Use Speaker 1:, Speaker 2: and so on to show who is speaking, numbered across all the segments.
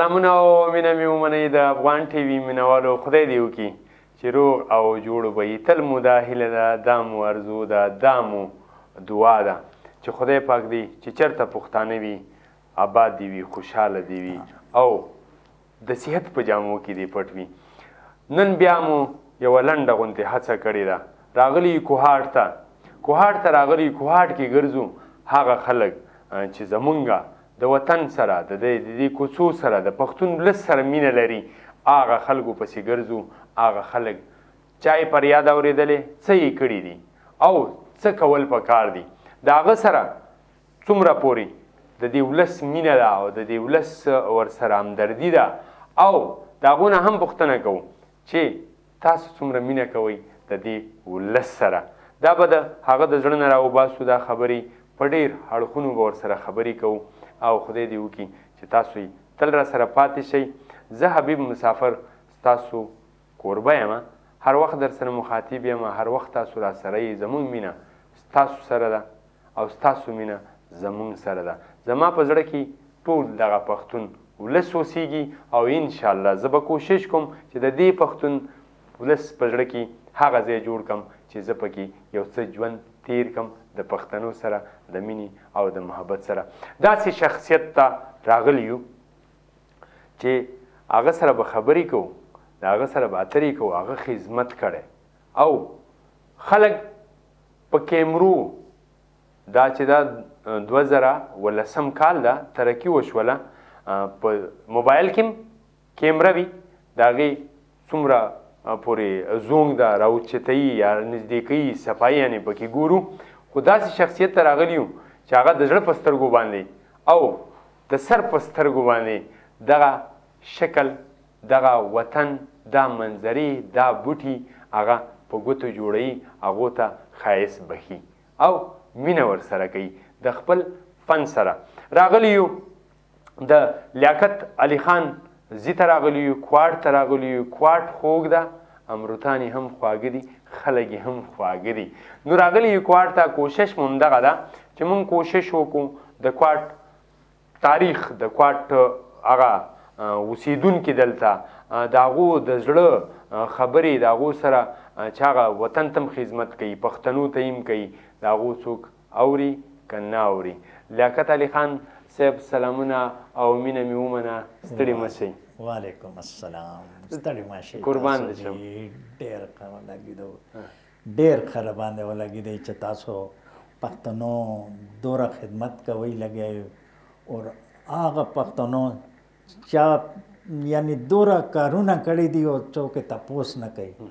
Speaker 1: سلامونه او مینه مې ومنئ د افغان ټي وي مینوالو. خدای دې وکړي چې روغ او جوړ به وي. تل مو دا هیله ده، دا مو ارزو ده، دا مو دعا ده چې خدای پاک دی چې چېرته پښتانه وي آباد دي وي، خوشحاله دي وي او د صحت په جامو کې دې پټ وي. نن بیا مو یوه لنډه غوندې هڅه کړې ده، راغلي کوهاټ ته راغلي. کوهاټ کې ګرځو هغه خلک چې زمونږ د وطن سره د دې کوڅو سره د پښتون ولس سره مینه لري، هغه خلکو پسې ګرځو. هغه خلک چا یې فریاد اورېدلې، څه یې کړي دي او څه کول پکار دي، د هغه سره څومره پورې د دې ولس مینه ده او د دې ولس ورسره همدردي ده، او د هغو نه هم پوښتنه کوو چې تاسو څومره مینه کوئ د دې ولس سره. دا به د هغه د زړه نه راوباسو دا خبرې په ډېر اړخونو به ورسره خبرې کوو او خدای دې وکړي چې تاسو یې تل را سره پاتې شئ. زه حبیب مسافر ستاسو کوربه یم، هر وخت در سره مخاطب یم، هر وخت تاسو را سره یې. زمونږ مینه ستاسو سره ده او ستاسو مینه زمونږ سره ده. زما په زړه کې ټول دغه پښتون ولس اوسیږي او انشاءالله زه به کوشش کوم چې د دې پښتون ولس په زړه کې هغه ځای جوړ کړم چې زه پکې یو څه ژوند تیر کړم د پښتنو سره د مینې او د محبت سره. داسې شخصیت ته راغلی یو چې هغه سره به خبرې کوو، د هغه سره به اترې کوو. هغه خدمت کړی او خلک په کیمرو دا چې دا 2019 کال ده ترقي وشوله، په موبایل کې کیمره وي، د هغې څومره پورې زونګ ده راوچتوي یا نږدې صفایي یعنې پکې ګورو. خو داسې شخصیت ته راغلی یو چې هغه د زړه په سترګو باندې او د سر په سترګو باندې دغه شکل، دغه وطن، دا منظرې، دا بوټي هغه په ګوتو جوړوي، هغو ته ښایست بخي او مینه ورسره کوي. د خپل فن سره راغلی یو د لیاقت علي خان زی ته راغلی یو، کوهاټ ته راغلی یو. کوهاټ خوږ ده، امروتان یې هم خواږه دي، خلک یې هم خواږه دي. نو راغلی یو کوهاټ ته. کوشش مو همدغه ده چې مونږ کوشش وکړو د کوهاټ تاریخ، د کوهاټ هغه اوسیدونکي دلته د هغو د زړه خبرې د هغو سره چې هغه وطن ته هم خدمت کوي، پښتنو ته هم کوي، د هغو څوک اوري که نه اوري. لیاقت علي خان صاحب سلامونه او مینه مې ومنه، ستړي مه شئ.
Speaker 2: وعلیکم السلام. ستړي مه شئ،
Speaker 1: قربان دې شم.
Speaker 2: ډېر ښه ولګېدو، ډېر ښه راباندې ولګېدی چې تاسو پښتنو دوره خدمت کوئ لګیا یو، او هغه پښتنو چا یعنی دوره کارونه کړي دي او څوک یې تپوس نه کوي.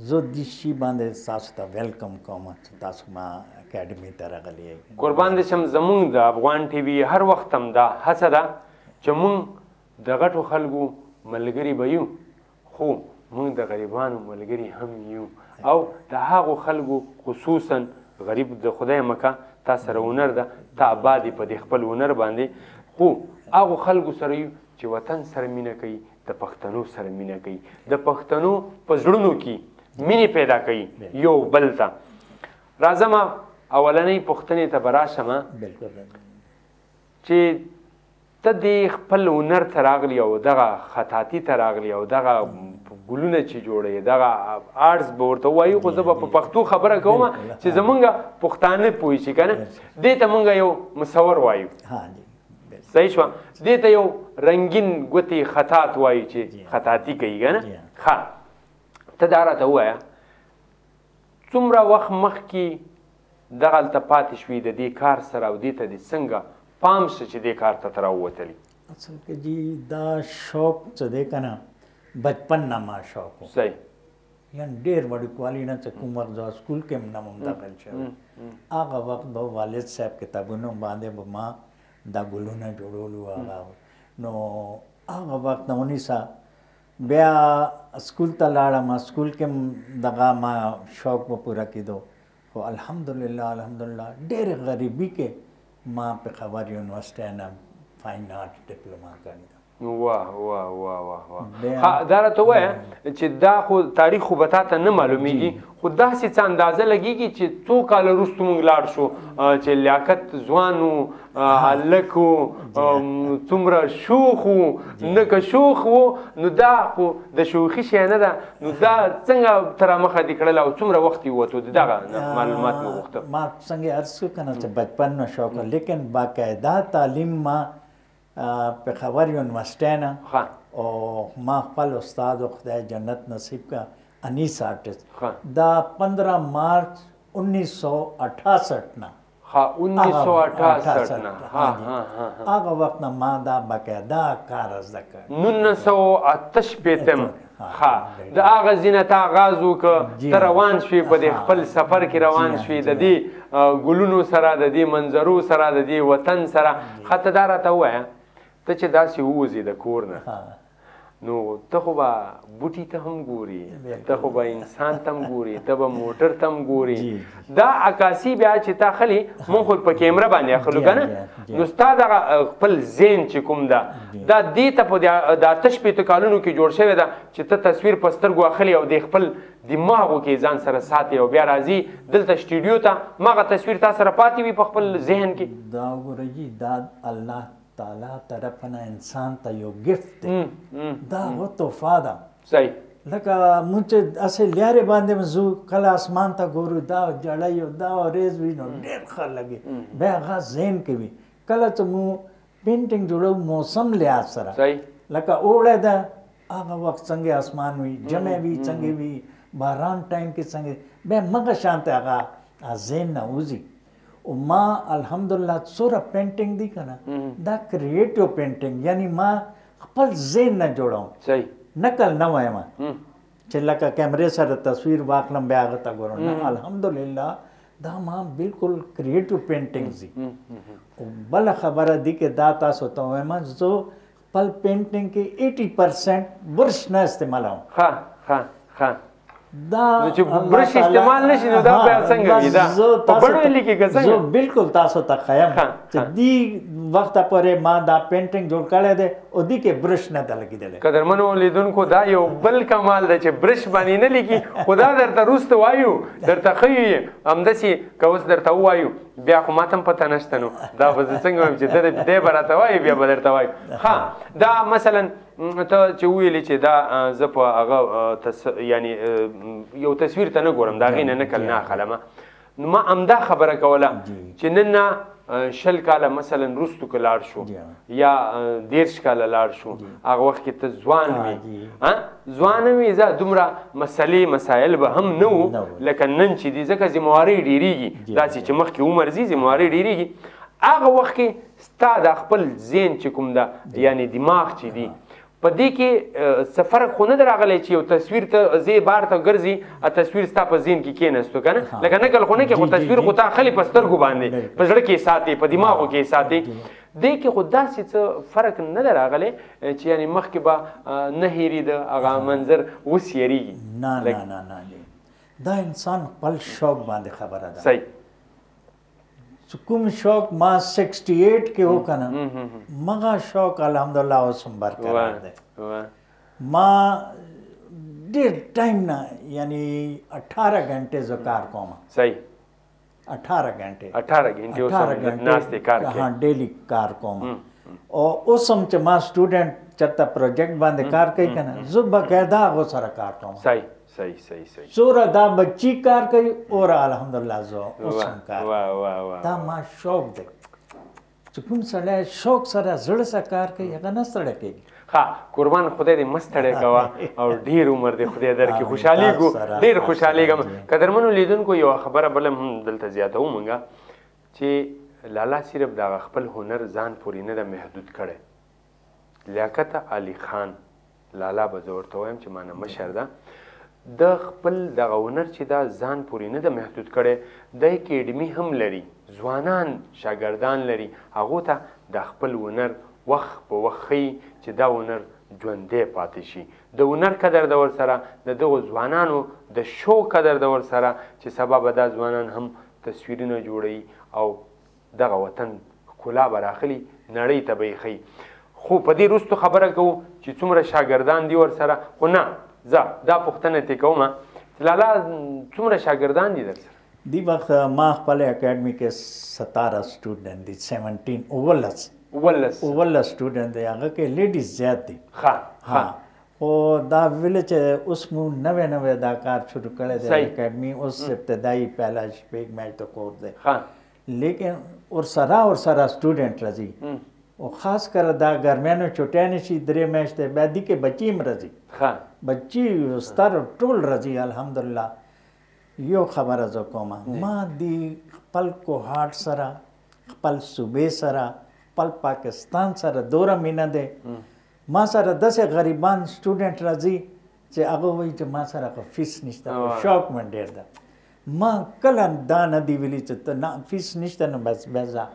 Speaker 2: زه دې شي باندې تاسو ته ویلکم کوم چې تاسو ما اکاډمي ته راغلي یئ.
Speaker 1: قربان دې شم. زمونږ د افغان ټي وي هر وخت هم دا هڅه ده چې مونږ د غټو خلکو ملګري به یو، خو مونږ د غریبانو ملګري هم یو، او د هغو خلکو خصوصا غریب د خدای مکه تا سره هنر ده، ته آباد یې په دې خپل هنر باندې، خو هغو خلکو سره یو چې وطن سره مینه کوي، د پښتنو سره مینه کوي، د پښتنو په زړونو کې مینې پیدا کوي یو بل ته. راځم اولنۍ پوښتنې ته به راشم چې ته دې خپل هنر ته راغلی او دغه خطاطي ته راغلی او دغه ګلونه چې جوړوي، دغه آرټس به ورته ووایو، خو زه به په پښتو خبره کوم چې زمونږ پښتانه پوه شي که نه. دې ته مونږ یو مصور وایو، صحیح شوه. دې ته یو رنګین ګوتې خطاط وایو چې خطاطي کوي که نه. ښه، ته دا راته ووایه څومره وخت مخکې دغلته پاتې شوي د دې کار سره او دې ته دې څنګه پام شو چې دې کار ته ته راووتلي؟
Speaker 2: اصل کې جی دا شوق څه دی که نه، بچپن نه ما شوق و.
Speaker 1: صحیح.
Speaker 2: یعنې ډېر وړوکوالي نه چې کوم وخت زه سکول کې هم نه وم داخل شوی، هغه وخت به والد صاحب کتابونو باندې به ما دا ګلونه جوړولو هغه. نو هغه وخت نه ونیسه بیا سکول ته لاړم، سکول کې هم دغه ما شوق به پوره کېدو. خو الحمدلله ډېر غریبي کې ما پېښور یونیورسټۍ نه فاین آرټ ډپلوما کړې ده.
Speaker 1: واه واه واه واه دا راته ووایه چې دا خو تاریخ خو به تا ته نه معلومیږي خو داسې څه اندازه لګېږي چې څو کاله وروسته موږ لاړ شو چې لیاقت ځوان و هلک و څومره شوخ و نه که شوخ و نو دا خو د شوخي شی نه ده نو دا څنګه ته رامخه دې کړل او څومره وخت یې ووتو د دغه معلومات مې غوښتل
Speaker 2: ما څنګه عرض کړو که نه چې بچپن نه شوق لیکن باقاعده تعلیم ما پېښور یونیورسټۍ نه او ما خپل استاد و خدای جنت نصیب کا انیس آرټسټ دا 15 مارچ 1968 نه
Speaker 1: 1968 نه
Speaker 2: هغه وخت نه ما دا باقاعده کار زده کړ
Speaker 1: 1988 د هغه ځای نه تا آغاز وکړه ته روان شوې په دې خپل سفر کې روان شوې د دې ګلونو سره د دې منظرو سره د دې وطن سره ښه ته دا راته ووایه ته چې داسې ووځې د کور نه نو ته خو به بوټي ته هم ګوري ته خو به انسان ته هم ګوري ته به موټر ته هم ګوري دا عکاسي بیا چې تا خلي مونږ خو په کیمره باندې اخلو که نه نو ستا دغه خپل ذهن چې کوم ده دا دې ته په د اته شپېتو کالونو کې جوړ شوی ده چې ته تصویر په سترګو اخلي او د خپل دماغو کې ځان سره ساتي او بیا راځي دلته سټوډیو ته مغه تصویر تا سره پاتې وي په خپل ذهن کې
Speaker 2: دا وګورئ جي دا الله تعالی طرف نه انسان ته یو ګفت دی دا هغه تحفه ده
Speaker 1: صحیح
Speaker 2: لکه مونږ چې هسې لیارې باندې ځو کله اسمان ته ګورو دا جړی او دا وریځ وي نو ډېر ښه لګي بیا هغه ذهن کې وي کله چې مو پینټینګ جوړو موسم لحاظ سره لکه اوړی ده هغه وخت څنګه اسمان وي جمع وي څنګه وي باران ټایم کې څنګه بیا مغه شانته هغه ذهن نه وځي او ما الحمدلله څوره پینټینګ دي که نه دا کریټیو پینټینګ یعنی ما خپل ذهن نه جوړوم نقل نه وایم چې لکه کیمرې سره تصویر واخلم بیا هغه ته ګورم نه الحمدلله دا ما بالکل کریټیو پینټینګ دي بله خبره دي چې دا تاسو ته وایم زه خپل پینټینګ کې 80% برش نه استعمالوم
Speaker 1: دا چې برش استعمال نشي نو دا بیا څنګه وي دا په بڼه لیکي که څنګه
Speaker 2: زه بالکل تاسو ته ښیم چې دې وخته پورې ما دا پینټینګ جوړ کړی دی او دې کې برش نه ده لګېدلی
Speaker 1: قدرمنو لیدونکو دا یو بل کمال دی چې برش باندې نه لیکي خو دا درته وروسته وایو درته ښیو یې همداسې که اوس درته ووایو بیا خو ماته هم پته نشته نو دا به زه څنګه وایم چې دی به راته وایي بیا به درته وایو ښه دا مثلا ته چې ویلې چې دا زه په هغه یعنی یو تصویر ته نه ګورم د هغې نه نقل نه اخلمه نو ما همدا خبره کوله چې نن نه 20 کاله مثلا وروستو که لاړ شو یا 30 کاله لاړ شو هغه وخت کې ته ځوان وي ځوان وي زه دومره مسلې مسایل به هم نه وو لکه نن چې دي ځکه ذموارۍ ډېرېږي داسې چې مخکې عمر ځي ذموارۍ ډېرېږي هغه وخت کې ستا د خپل ذهن چې کوم ده یعنی دماغ چې دی په دې کې څه فرق خو نه دی راغلی چې یو تصویر ته ځې بار ته ګرځي تصویر ستا په ذهن کې کېناستو که نه لکه نقل خو نه کې خو تصویر خو تا خلي په سترګو باندې په زړه کې ساتې په دماغو کې ساتې دې کې خو داسې څه فرق نه دی راغلی چې یعنې مخکې به نه هېرېده هغه منظر اوس هېرېږي
Speaker 2: نه دا انسان خپل شوق باندې خبره ده
Speaker 1: صحیح
Speaker 2: کوم شوق ما 68 کې وکنه مغه شوق الحمدلله اوس هم برقرار دی ما ډېر ټایم نه یعنی 18 غنټې زه کار کوم
Speaker 1: صحیح
Speaker 2: 18 غنټې
Speaker 1: ناستې کار کوي
Speaker 2: ډیلی کار کوم او اوس هم چې ما سټوډنټ چرته پروجیکټ باندې کار کوي که نه زه باقاعده هغو سره کار کوم
Speaker 1: صحیح
Speaker 2: څوره دا بچی کار کوي اور الحمدلله زه اوس هم کار دا ما شوق دی چې کوم سړی شوق سره زړه سره کار کوي هغه نه ستړی کېږي
Speaker 1: ښه قربان خدای دې مه ستړی کوه او ډېر عمر دې خدای درکړي خوشحالېږو ډېر خوشحالېږم قدرمنو لیدونکو یوه خبره بله هم دلته زیاتوو مونږه چې لالا صرف دغه خپل هنر ځان پورې نه ده محدود کړی لیاقت علي خان لالا به زه ورته وایم چې مانه مشر ده د خپل دغه هنر چې دا ځان پورې نه ده محدود کړی د اکیډمي هم لري ځوانان شاګردان لري هغو ته د خپل هنر وخت په وخت ښیي چې دا هنر ژوندی پاتې شي د هنر قدر د ورسره د دغو ځوانانو د شو قدر د ورسره چې سبا به دا ځوانان هم تصویرونه جوړوي او دغه وطن ښکلا به راخلي نړۍ ته به یې ښیي خو په دې وروستو خبره کوو چې څومره شاګردان دي ورسره خو نه زه دا پوښتنه ترې کومه چې لالا څومره شاګردان دي در سره
Speaker 2: دی وخت ما خپل اکیډمي کې 17 سټوډنټ دي 17 اولس سټوډنټ دی هغه کې لیډیز زیات دي
Speaker 1: ها
Speaker 2: او دا ویل چې اوس مو نوې دا کار شروع کړی دی اکیډمي اوس ابتدایي پہلا شپږ میچ ته کورس دی لیکن اور سره سټوډنټ راځي او خاص کر دا ګرمیانو چټیانې شي درې میچ ته بیا دي کې بچي هم راځي بچي ستر ټول راځي الحمدلله یو خبره زه کومه ما دی خپل کوهاټ سره خپل صوبې سره خپل پاکستان سره دوره مینه دی ما سره داسې غریبان سټوډنټ راځي چې هغه وایي چې ما سره فیس نشته شوق مې ډېر ده ما کله دا نه دی ویلي چې ته نه فیس نشته نو بس بیا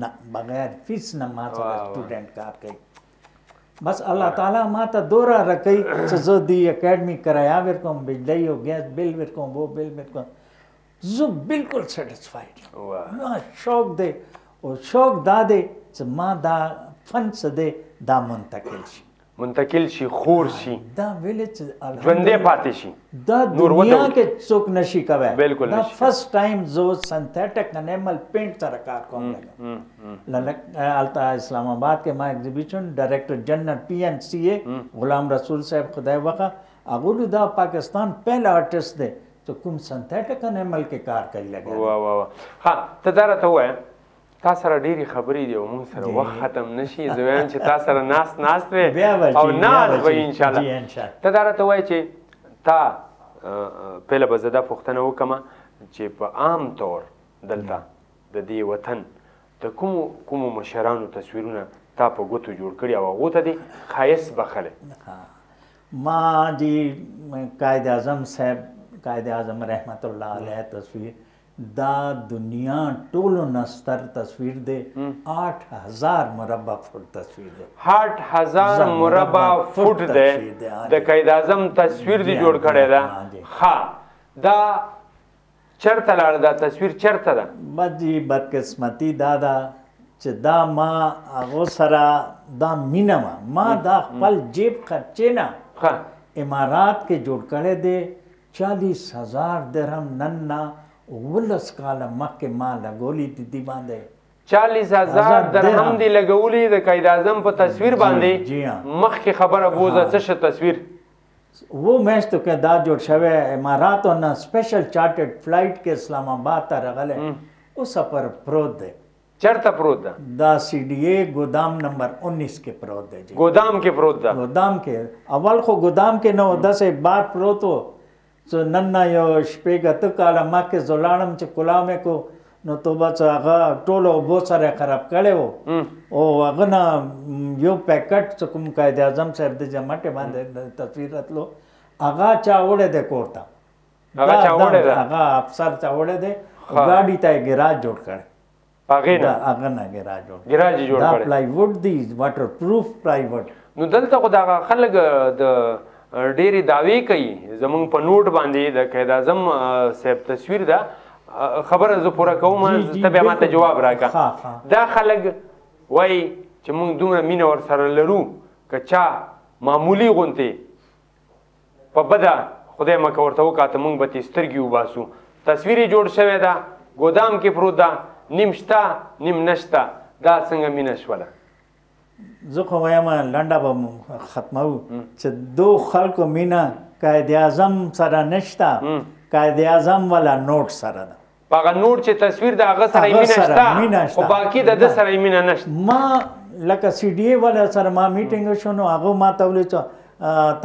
Speaker 2: نه بغیر فیس نه ما سره سټوډنټ کار کوي بس الله تعالی ما ته دوره راکوي چې زه د اکیډمي کرایه ورکوم بجلی او ګیس بل ورکوم وہ بل ورکوم زه بالکل سیټسفاید شوق دی او شوق دا دی چې ما دا فن څه دی دا منتقل شي خور شي
Speaker 1: دا ویل چې ژوندی پاتې شي
Speaker 2: دا دنیا کې څوک نشي کوي
Speaker 1: بالکل
Speaker 2: دا فرست ټایم زه سنتھیټک انیمل پینټ سره کار کوم التا اسلام آباد کې ما ایگزیبیشن ډایریکټر جنرل PNCA غلام رسول صاحب خدای وکړه هغه دا پاکستان پہلا آرټسټ دی چې کوم سنتھیټک انیمل کې کار کوي لګا
Speaker 1: واه ها ته دا راته وایه تا سره ډېرې خبرې دي او موږ سره وخت ختم نه شي زه وایم چې تا سره ناست وې او ناست به انشاءالله ته دا راته وایې چې تا پهله به زه دا پوښتنه وکړم چې په عام طور دلته د دې وطن د کومو مشرانو تصویرونه تا په ګوتو جوړ کړي او هغو ته دې ښایست بخلی
Speaker 2: ما جی قائد اعظم صاحب قائد اعظم رحمت الله علیه تصویر دا دنیا ټولو نستر تصویر دی 8000 مربع فٹ تصویر دی
Speaker 1: 8000 مربع فٹ دی د قائد اعظم تصویر دی جوړ کړی دا ها دا چرته لاړ دا تصویر چرته ده
Speaker 2: بس جی بدقسمتي دا چې دا ما هغه سره دا مینه ما دا خپل جیب خرچې نه امارات کې جوړ کړی دی 40000 درهم نن ولس کاله مخکې ما لګولي دي دې باندې
Speaker 1: 40000 درهم دی لګولي د قائد اعظم په تصویر باندې مخکې خبره بوزه څه شه تصویر
Speaker 2: वो मैच तो क्या दा जोड़ शवे इमारात और ना स्पेशल चार्टर्ड फ्लाइट के इस्लामाबाद ता रगले वो सफर प्रोद है
Speaker 1: चरता प्रोद
Speaker 2: दा CDA गोदाम नंबर 19 के प्रोद है
Speaker 1: गोदाम के प्रोद
Speaker 2: गोदाम के अव्वल को गोदाम के न 10 बार प्रोद हो सो नन्ना यो शपेगा तो काला माँ के जोलानम चे कुलामे को नो तो बस आगा टोलो बहुत सारे खराब करे वो ओ अगना यो पैकेट सो कुम कायदे आज़म साहब दे जमाटे बांधे तस्वीर रख लो आगा चावड़े दे कोर्टा आगा अफसर चावड़े दे गाड़ी ताए गिराज जोड़ करे
Speaker 1: पागेना
Speaker 2: अगना गिराज
Speaker 1: जोड़ करे
Speaker 2: प्लाईवुड दी वाटरप्रूफ प्लाईवुड
Speaker 1: नो दलता को दागा खलग द ډېرې دعوې کوي زمونږ په نوټ باندې د قائد اعظم صاحب تصویر ده خبره زه پوره کوم ته بیا ماته جواب راکړه دا خلک وایي چې موږ دومره مینه ورسره لرو که چا معمولي غوندې په بده خدای مکه ورته وکاته موږ به ترې سترګې وباسو تصویر یې جوړ شوی ده ګودام کې پروت ده نیم شته نیم نشته دا څنګه مینه شوله
Speaker 2: زه خو وایم لنډه به ختمو چې دو خلکو مینه قائد اعظم سره نشته قائد اعظم والا نوٹ سره ده
Speaker 1: په هغه نوٹ چې تصویر د هغه سره یې مینه شته خو باقي د ده سره یې مینه نشته
Speaker 2: ما لکه CDA والا سره ما میټینګ شو نو هغه ما ته ویل چې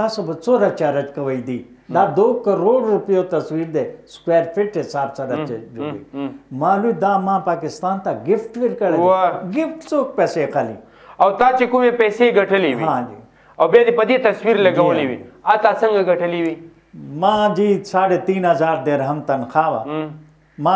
Speaker 2: تاسو به څومره چارج کوئ دی دا 2 کروڑ روپیو تصویر ده سکوائر فٹ حساب سره جوړي معلوم دا ما پاکستان ته گفت ورکړل گفت څوک پیسې خالي
Speaker 1: او تا چې کومې پیسې ګټلې وي او بیا دې په دې تصویر لګولې وي تا څنګه ګټلې وي
Speaker 2: ما جی 3500 درهم تنخواه وه ما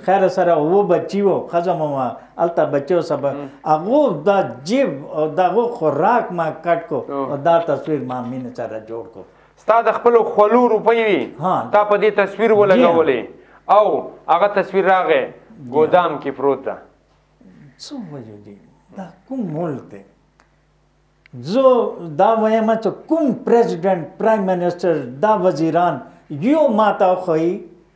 Speaker 2: خیر سره و بچی و ښځه مو وه هلته بچو سبا هغو دا جیب او د هغو خوراک ما کټ کو او دا تصویر ما مینې سره جوړ کو
Speaker 1: ستا د خپلو خولو روپۍ وي تا په دې تصویر ولګولې او هغه تصویر راغی ګودام کې پروت ده
Speaker 2: څه وجو دي دا کوم ملک دی زه دا وایم چې کوم پریزیډنټ پرایم منسټر دا وزیران یو ماته خوي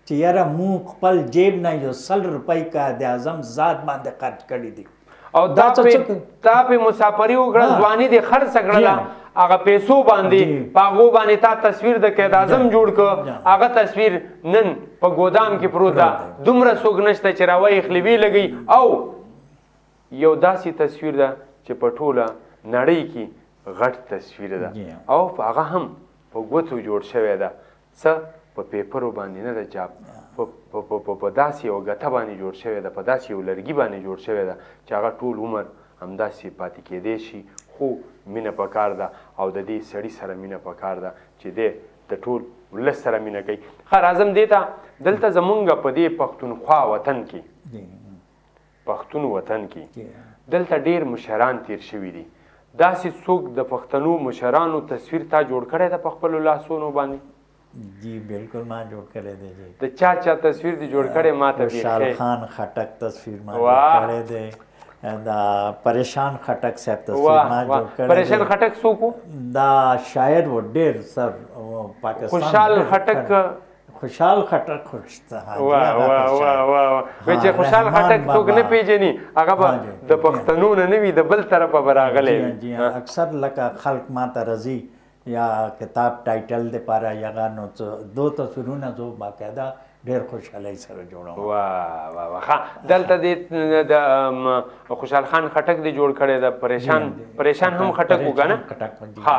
Speaker 2: چې یاره مونږ خپل جیب نه یو 100 روپۍ قائد اعظم ذات باندې خرج کړي دي
Speaker 1: او دا په مسافري وکړه ځواني دې خرڅ کړله هغه پیسو باندې پاغو باندې تا تصویر د قائد اعظم جوړ ک هغه تصویر نن په ګودام کې پروت ده دومره څوک نشته چې راوي خلیوي لګي او یو داسې تصویر ده چې په ټوله نړۍ کې غټ تصویر ده او هغه هم په ګوتو جوړ شوی ده څه په پیپرو باندې نه ده چاپ په داسې یو ګټه باندې جوړ شوی ده په داسې یو لرګي باندې جوړ شوی ده چې هغه ټول عمر همداسې پاتې کېدی شي خو مینه پکار ده او د دې سړي سره مینه پکار ده چې دی د ټول ولس سره مینه کوي. ښه راځم دې ته دلته زمونږ په دې پښتونخوا وطن کې پښتون وطن کې دلته ډېر مشران تیر شوي دي داسې څوک د پښتنو مشرانو تصویر تا جوړ کړی ده په خپلو لاسونو باندې؟
Speaker 2: جی بالکل ما جوړ کړی دی جی.
Speaker 1: د چا تصویر دی جوړ کړی ما ته
Speaker 2: خوشحال خان خټک تصویر ما جوړ کړی دی دا پریشان خټک صاحب تصویر ما جوړ کړی دی.
Speaker 1: پریشان خټک څوک و؟
Speaker 2: دا شاعر و ډېر سر پاکستان
Speaker 1: خوشحال خټک
Speaker 2: خوشحال خټک خوشته
Speaker 1: واه واه واه واه چې خوشحال خټک څوک نه پیژني هغه به د پښتنو نه وي د بل طرفه به راغلی
Speaker 2: وي. اکثر لکه خلک ما ته راځي یا کتاب ټایټل دپاره یغه نو دو تصویرونه زه باقاعده ډېر خوشحالۍ سره جوړوم.
Speaker 1: واه واه واه ښه دلته دې د خوشحال خان خټک دې جوړ کړی د پریشان هم خټک و که نه؟ ښه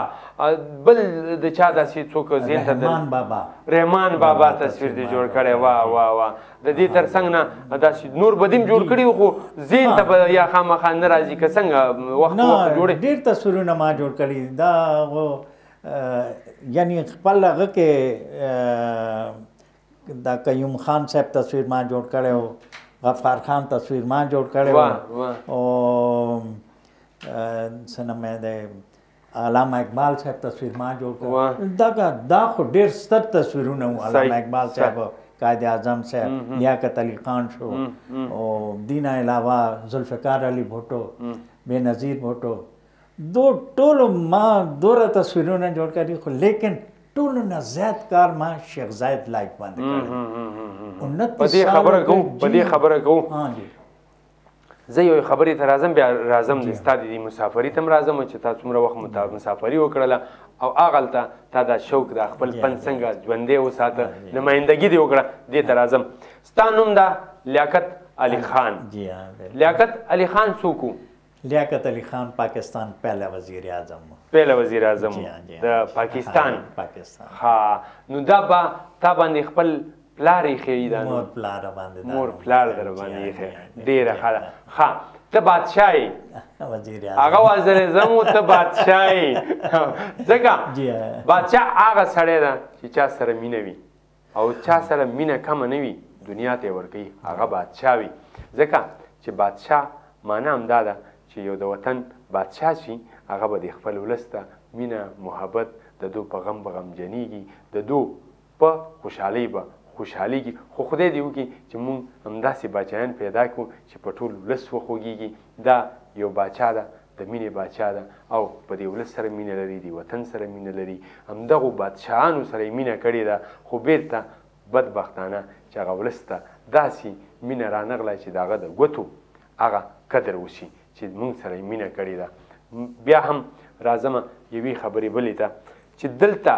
Speaker 1: بل د چا داسې څوک ذهن ته
Speaker 2: رحمان بابا
Speaker 1: رحمان بابا تصویر دې جوړ کړی واه واه واه د دې تر څنګ نه داسې نور به دې جوړ کړي خو ذهن ته به یا خامخا نه راځي که څنګه وخت جوړې؟
Speaker 2: ډېر تصویرونه ما جوړ کړي دا یعنی خپل هغه کې دا قیوم خان صاحب تصویر ما جوړ کړی و غفار خان تصویر ما جوړ کړی و او څه نوم یې دی علامه اقبال صاحب تصویر ما جوړ کړی دا خو ډېر ستر تصویرونه وو. علامه اقبال صاحب قائد اعظم صاحب لیاقت علی خان شو او دین علاوه ذوالفقار علی بھٹو بېنظیر بھٹو دو ټولو ما دوره تصویرونه جوړ کړي خو لیکن ټولو نه زیات کار ما شیخ زاید لایف باندې کړی.
Speaker 1: په دې خبره کوو زه یو خبرې ته راځم بیا راځم د ستا د دې مسافري ته هم راځم چې تا څومره وخت مسافري وکړله او هغلته تا دا شوق دا خپل فن څنګه ژوندی وساته نمایندګي دې وکړه دې ته راځم. ستا نوم دا لیاقت علی خان. لیاقت علی خان څوک و؟
Speaker 2: لیاقت علی خان پاکستان پہلا وزیر اعظم
Speaker 1: پہلا وزیر اعظم د پاکستان. ها نو دا با تا باندې خپل پلار یې ښیي دا
Speaker 2: مور پلار باندې
Speaker 1: مور پلار در باندې ښیي ډېره ښه ها ته بادشاه یې
Speaker 2: وزیر اعظم
Speaker 1: هغه وزیر اعظم ته بادشاه یې ځکه بادشاه هغه سړی ده چې چا سره مینه وي او چا سره مینه کمه نه وي دنیا ته یې ورکوي هغه بادشاه وي ځکه چې بادشاه معنا همدا ده چې یو د وطن بادشاه شي هغه به د خپل ولس ته مینه محبت د دو په غم به غمجنېږي د دو په خوشحالۍ به خوشحالېږي خو خدای دې وکړي چې مونږ همداسې باچایان پیدا کړو چې په ټول ولس وخوږېږي دا یو باچا ده د مینې باچا ده او په دې ولس سره مینه لري د وطن سره مینه لري همدغو بادشاهانو سره یې مینه کړې ده خو بیرته بدبختانه چې هغه ولس ته داسې مینه رانغله چې د هغه د ګوتو هغه قدر وشي چې مونږ سره یې مینه کړې ده. بیا هم راځمه یوې خبرې بلې ته چې دلته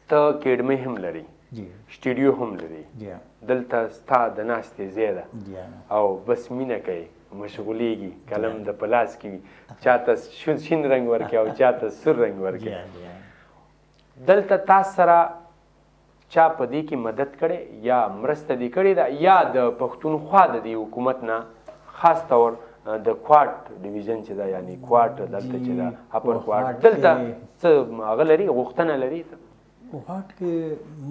Speaker 1: ته کېډمۍ هم لري سټوډیو هم لري دلته ستا د ناستې ځای ده او بس مینه کوي مشغولیږي قلم د په لاس کې وي چاته شین رنګ ورکوي او چاته سور رنګ ورکوي دلته تاسو سره چا په دې کې مدد کړې یا مرسته دې کړې ده یا د پښتونخوا د دې حکومت نه خاص طور د کوارټ ډیویژن چې ده یعنی کوارټ دلته چې ده اپر کوارټ دلته څه هغه لري غوښتنه لري
Speaker 2: کوارټ کې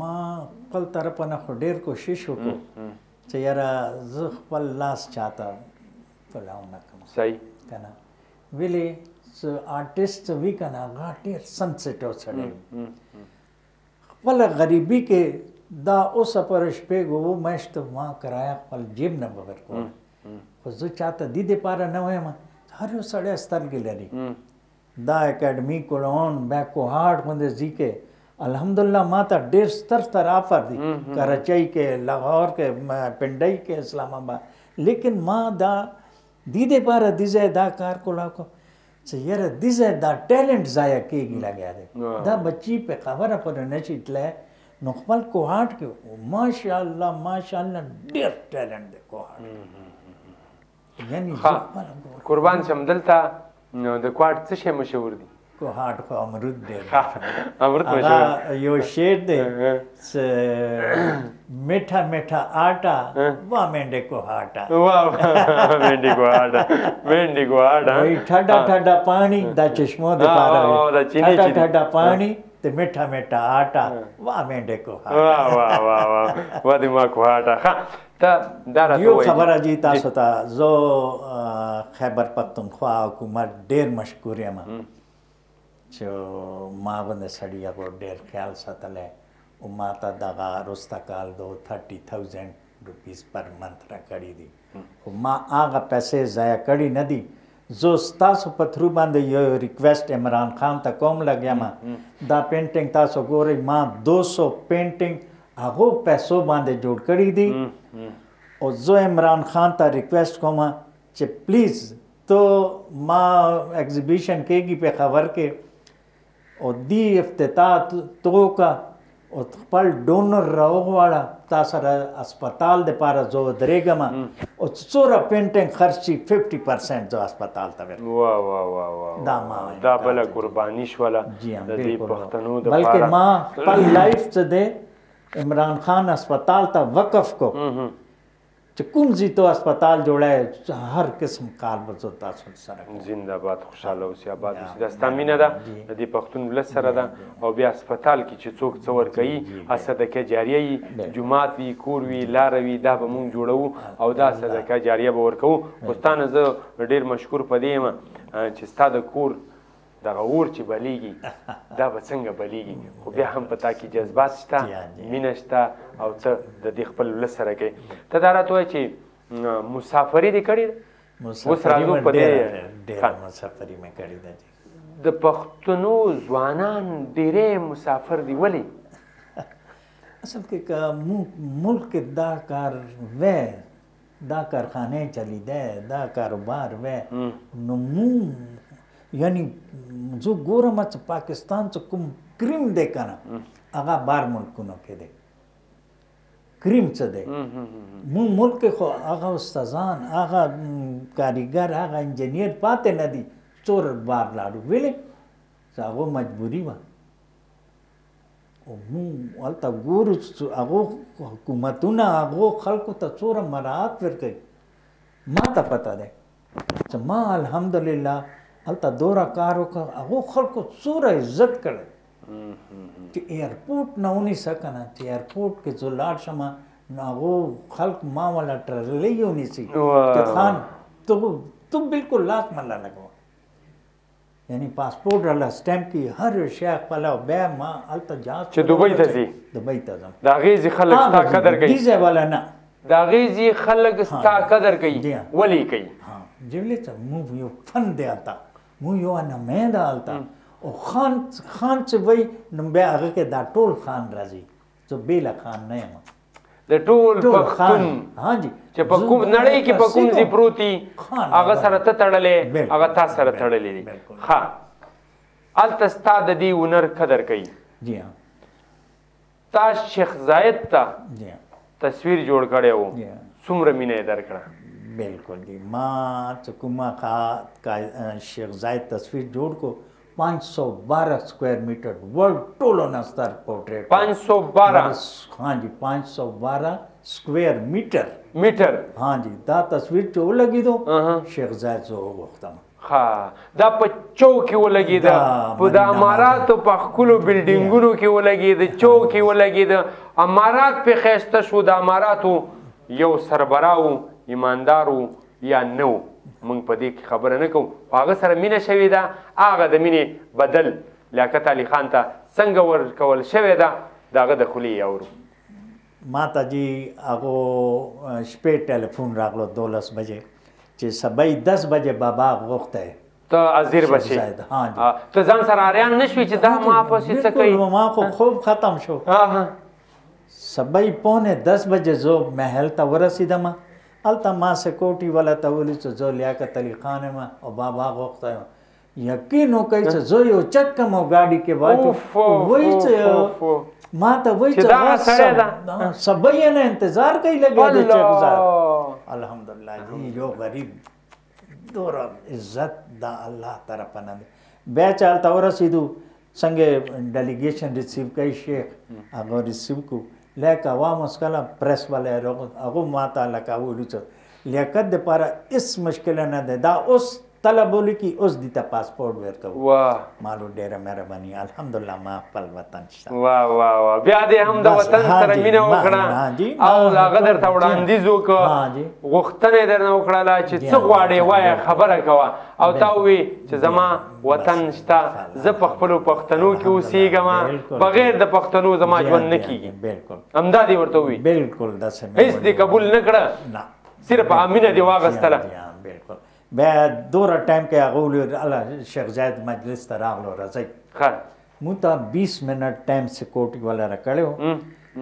Speaker 2: ما خپل طرفه نه خو ډېر کوشش وکړو چې یاره زه خپل لاس چاته پلاو نه کړم
Speaker 1: صحیح
Speaker 2: که نه ولې څه آرټسټ وي که نه هغه ډېر سنسټیو سړی خپله غریبي کې دا اوسه پر شپږ اوه میاشتو ما کرایه خپل جیب نه به ورکوم خو زه چاته دې دپاره نه وایم هر یو سړی سترګې لري دا اکیډمي کولون بیا کوهاټ باندې ځي کې الحمدلله ما ته ډېر ستر آفر دي کراچۍ کې لاهور کې پنډۍ کې اسلام آباد لیکن ما دا دې دپاره دې ځای دا کار کولا کو چې یاره دې ځای دا ټیلنټ ضایع کېږي لګیا دی دا بچی په خبره پورې نشي تللی نو خپل کوهاټ کې ماشاءالله ډېر ټیلنټ دی کوهاټ یعنی
Speaker 1: قربان شم دلته نو د کوهاټ څه شی مشهور دي
Speaker 2: کوهاټ خو امرود دی
Speaker 1: امرود مشهور
Speaker 2: یو شعر دی چې میٹھا میٹھا آٹا واہ مینڈے کو ہاٹا
Speaker 1: واہ مینڈے کو آٹا مینڈے کو آٹا
Speaker 2: وہی ٹھڈا ٹھڈا پانی دا چشموں دے پارا ٹھڈا ٹھڈا پانی تے میٹھا میٹھا آٹا واہ مینڈے کو ہاٹا
Speaker 1: واہ واہ واہ واہ واہ دما کو آٹا تا دارا
Speaker 2: یو خبره جی تاسو ته زه خیبر پختونخوا حکومت ډیر مشکور یم چې ما باندې سړي هغو ډیر خیال ساتلی او ما ته دغه رسته کال 30,000 روپیز پر منت راکړي دي خو ما هغه پیسې ضایع کړي نه دي زه ستاسو په تھرو باندې یو ریکویسټ عمران خان ته کوم لګیم دا پینټینګ تاسو ګورئ ما 200 پینټینګ هغو پیسو باندې جوړ کړي دي او زه عمران خان ته ریکویسټ کوم چې پلیز تو ما ایگزیبیشن کېږي په خبر کې او دی افتتاح تو کا او خپل ډونر راوغواړه تا سره هسپتال دپاره زه ودرېږم او څومره پینټینګ خرچ شي 50% زه هسپتال ته
Speaker 1: واه واه واه واه دا بله قرباني شوله د دې پښتنو دپاره
Speaker 2: بلکې ما خپل لایف څه دی عمران خان هسپتال ته وقف کو چې کوم ځای ته هسپتال جوړی هر قسم کار به زه تاسو سره
Speaker 1: زنده باد خوشحاله اوسې آباد اوسې دا ستا مینه ده د دې پښتون ولس سره ده او بیا هسپتال کې چې څوک څه ورکوي صدقه جاریه وي جومات وي کور وي لاره وي دا به مونږ جوړوو او دا صدقه جاریه به ورکوو خو ستا نه زه ډېر مشکور په دې یم چې ستا د کور دغه اور چې بلیږي دا به څنګه بلیږي خو بیا هم په تا کې جذبات شته مینه شته او ته د دې خپل ولس سره کوې ته دا راته وایه چې مسافري دې کړې ده اوس راځو په دې
Speaker 2: مسافري مې کړې ده
Speaker 1: د پښتنو ځوانان ډېری مسافر دي ولې
Speaker 2: اصل کې که ملک کې دا کار وی دا کارخانې چلیده دا کاروبار وی نو مونږ یعنی زه ګورم چې پاکستان څه کوم کریم دی که نه هغه بار ملکونو کې دی کریم څه دی مونږ ملک کې خو هغه استادان هغه کاریګر هغه انجینیر پاتې نه دي څور بار لاړو ولې چې هغو مجبوري وه او مونږ هلته ګورو چې هغو حکومتونه هغو خلکو ته څومره مراعات ورکوي ما ته پته دی چې ما الحمدلله هلته دوره کار وکړه هغو خلکو څومره عزت کړی چې ایرپورټ نه ونیسه که نه چې ایرپورټ کې زه لاړ شم نو هغو خلک ما والا ټرلۍ ونیسي چې خان تو بالکل لاس مله لګوه یعنی پاسپورټ راله سټمپ کړي هر شی خپله بیا ما هلته جهاز
Speaker 1: چې دوبۍ ته ځي
Speaker 2: دوبۍ ته ځم
Speaker 1: د هغې ځي خلک ستا قدر کوي
Speaker 2: دې ځای والا نه
Speaker 1: د هغې ځي خلک ستا قدر کوي ولې کوي
Speaker 2: جوړې ته موږ یو فن دی هلته موږ یو نماینده هلته او خان چې وایي نو بیا هغه کې دا ټول خان راځي زه بېله خان نه یم
Speaker 1: د ټول پښتون چې په کوم نړۍ کې په کوم ځای پروت وي هغه سره ته تړلی هغه تا سره تړلی دی ښه هلته ستا د دې هنر قدر کوي
Speaker 2: جی
Speaker 1: تا شیخ زاید ته تصویر جوړ کړی و څومره مینه یې درکړه
Speaker 2: बिल्कुल जी माँ चकुमा का शेख जायद तस्वीर जोड़ को 512 स्क्वायर मीटर वर्ल्ड टोलो नस्तर पोर्ट्रेट
Speaker 1: 512
Speaker 2: हाँ जी 512 स्क्वायर
Speaker 1: मीटर
Speaker 2: हाँ जी दा तस्वीर चो लगी दो शेख जायद जो वक्त
Speaker 1: हाँ دا په چوک کې ولګېده په د اماراتو په ښکلو بلډینګونو کې ولګېده چوک کې ولګېده امارات پې ښایسته شو د اماراتو یو سربراه و ایماندار و یا نه و موږ په دې کې خبره نه کوو هغه سره مینه شوې ده هغه د مینې بدل لیاقت علي خان ته څنګه ورکول شوې ده د هغه د خولې اورو
Speaker 2: ما ته جی هغو شپې ټلیفون راغلو 12 بجې چې سبای 10 بجې بابا غوښتی
Speaker 1: ته حاضر به شي ته ځان سره اریان نه شوې چې دا ما پسې څه کوي
Speaker 2: ما خو خوب ختم شو سبای پونه 10 بجې زه محل ته ورسېدم هلته ما سکوټي والا ته ویلي چې زه لیاقت علي خان یم او بابا غوښتی یم یقین وکړئ چې زه یو چک کم او ګاډي کې واچو وایي چې ما ته وایي چې سبای یې نه انتظار کوي لګیا دی چک الحمدلله جی یو غریب دوره عزت دا الله طرفه نه دی بیا چې هلته ورسېدو څنګه ډیلیګیشن ریسیو کوي شیخ هغه ریسیو کو لیک عوام اوس کله پریس والا هغه ما ته لکه ویلو چې لیاقت دپاره هېڅ مشکل نه دی دا اوس طلب ولیکي اوس دې ته پاسپورټ ورکوو مالو ډېره مهرباني الحمدلله ما خپل وطن شته
Speaker 1: بیا دې هم د وطن سره مینه وکړه او هغه درته وړاندیز وکړه غوښتنه یې درنه وکړله چې څه غواړې وایه خبره کوه او تا ووی چې زما وطن شته زه په خپلو پښتنو کې اوسېږم بغیر د پښتنو زما ژوند نه کېږي همدا دې ورته ووي
Speaker 2: بالکل
Speaker 1: هېڅ دې قبول نه کړه صرف امینه دې واغستله
Speaker 2: بالکل بیا دوره ټایم کې هغه ویل شیخ زاید مجلس ته راغلو راځئ مونږ ته 20 منټ ټایم سکیورټي والا راکړی و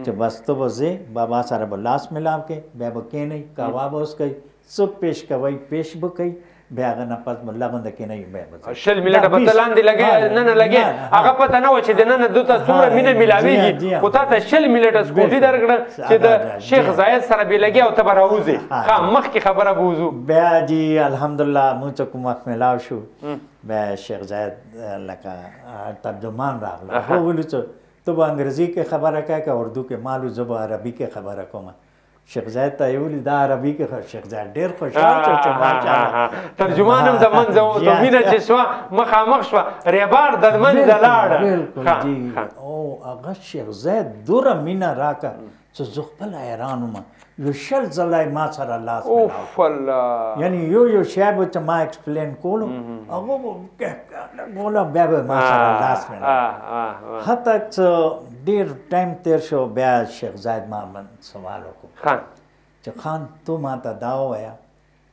Speaker 2: چې بس ته به ځې بابا سره به لاس ملاو کې بیا به کښېنئ کوا به اوس کوئ څه پیش کوئ پیش به کوئ بیا هغه نه پس به لغونده کښېنئ بیا به
Speaker 1: 20 منټه به ته لاندې لګې نه لګې هغه پته نه وه چې د ننه دوی ته څومره مینه میلاوېږي خو تا ته 20 منټه سکوټي درکړه چې د شیخ زاید سره بې لګې او ته به راوځې ښه مخکې خبره به وځو
Speaker 2: بیا جي الحمدلله مونږ چې کوم وخت میلاو شو بیا شیخ زاید لکه ترجمان راغله هغه ویلو چې ته به انګریزي کې خبره کوې که اردو کې مالو زه به عربي کې خبره کوم شیخ زاید ته یې ویلي دا عربي کې شیخ زاید ډېر خوشحال شو چې ماشاءالله
Speaker 1: ترجمان هم د منځه ووتو مینه چې شوه مخامخ شوه ریبار د منځه لاړه
Speaker 2: بالکل جي او هغه شیخ زاید دوره مینه راکړه چې زه خپل حیران وم یو 6 ځله یې ما سره لاس
Speaker 1: ملاو
Speaker 2: یعنی یو شی به چې ما ایکسپلین کولو هغه به بوله بیا به ما سره لاس ملاو حتی چې ډېر ټایم تیر شو بیا شیخ زاید ما سوال وکړو چې خان تو ما ته دا ووایه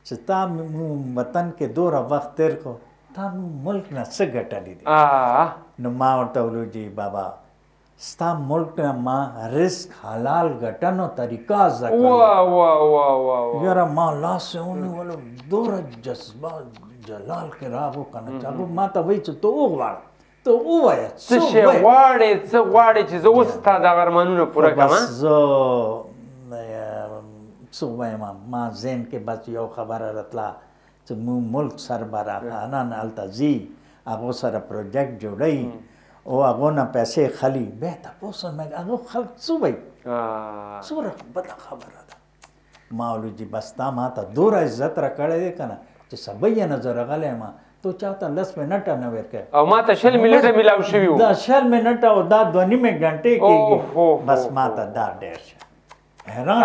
Speaker 2: چې تا وطن کې دوره وخت تیر کړو تا ملک نه څه ګټلي دي نو ما ورته ویلو جی بابا ستا ملک نه ما رزق حلال ګټنو طریقه زده کړې یاره ما لاس یې ونیولو دوره جذبه جلال کې راغو که نه هغه ما ته وایي چې ته وغواړه ته ووایه
Speaker 1: څه شی غواړې څه غواړې چې زه اوس ستا دغه ارمانونه پوره کړم
Speaker 2: بس زه څه ووایم ما ذهن کې بس یو خبره راتله چې موږ ملک سربراهانان هلته ځي هغو سره پروجیکټ جوړوي او هغو نه پیسې خلي بیا تپوس مې هغه خلک څه وایي څومره بده خبره ده ما ویلو جي بس تا ما ته دوره عزت راکړی دی که نه چې سبا یې نه زه راغلی یم تو چاته 10 منټه نه ورکوې
Speaker 1: او ما ته 20 منټه میلاو شوي وو
Speaker 2: دا 20 منټه او دا 2.5 غنټې کېږي بس ما ته دا ډېر شه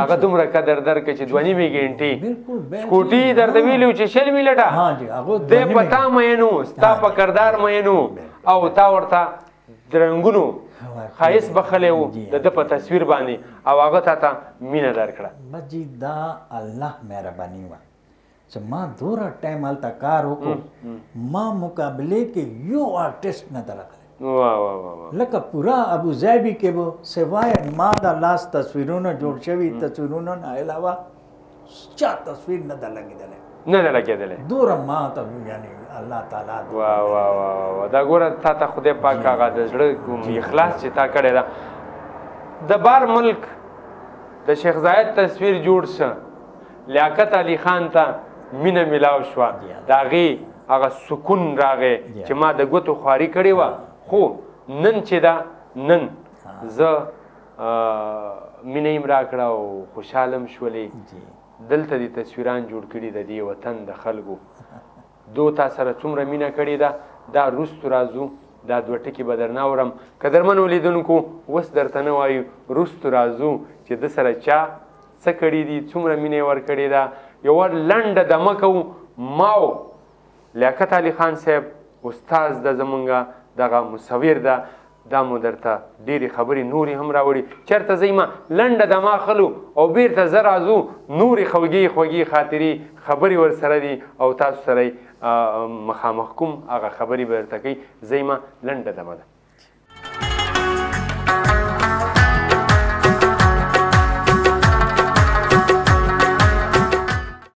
Speaker 1: هغه دومره قدر درکړه چې 2.5 غنټې سکوټي درته ویلي و چې 20 منټه دی په تا مینو ستا په کردار مینو او تا ورته د رنګونو ښایست بخلی و د ده په تصویر باندې او هغه تا ته مینه درکړه
Speaker 2: بس جي دا الله مهرباني وه چې ما دوره ټایم هلته کار وکړو ما مقابلې کې یو آرټسټ نه ده راغلی لکه پوره ابوظبي کې به سوای ما د لاس تصویرونه جوړ شوي تصویرونه نه علاوه چا تصویر نه ده لګېدلی
Speaker 1: نه ده لګېدلی
Speaker 2: دوره ما ته یعنی الله تعالی
Speaker 1: دا ګوره تا ته خدای پاک هغه د زړه کوم اخلاص چې تا کړی ده د بار ملک د شیخ زاید تصویر جوړ شه لیاقت علي خان ته مینه میلاو شوه د هغې هغه سکون راغی چې ما د ګوتو خواري کړې وه خو نن چې ده نن زه مینه یې راکړه او خوشحاله م شولې دلته دې تصویران جوړ کړي د دې وطن د خلکو دو تا سره څومره مینه کړې ده دا وروستو راځو دا دوه ټکي به درنه اورم قدرمنو لیدونکو اوس درته نه وایو وروستو راځو چې ده سره چا څه کړي دي څومره مینه یې ورکړې ده یوه لنډه دمه کوو ماو لیاقت علي خان صاحب استاز ده زمونږ دغه مصور ده دا مو درته ډېرې خبرې نورې هم راوړي چېرته ځئ ما لنډه دما خلو او بیرته زه راځو نورې خوږې خاطرې خبرې ورسره دي او تاسو سره مخامخ کوم هغه خبرې به درته کوي ځئ ما لنډه دمه ده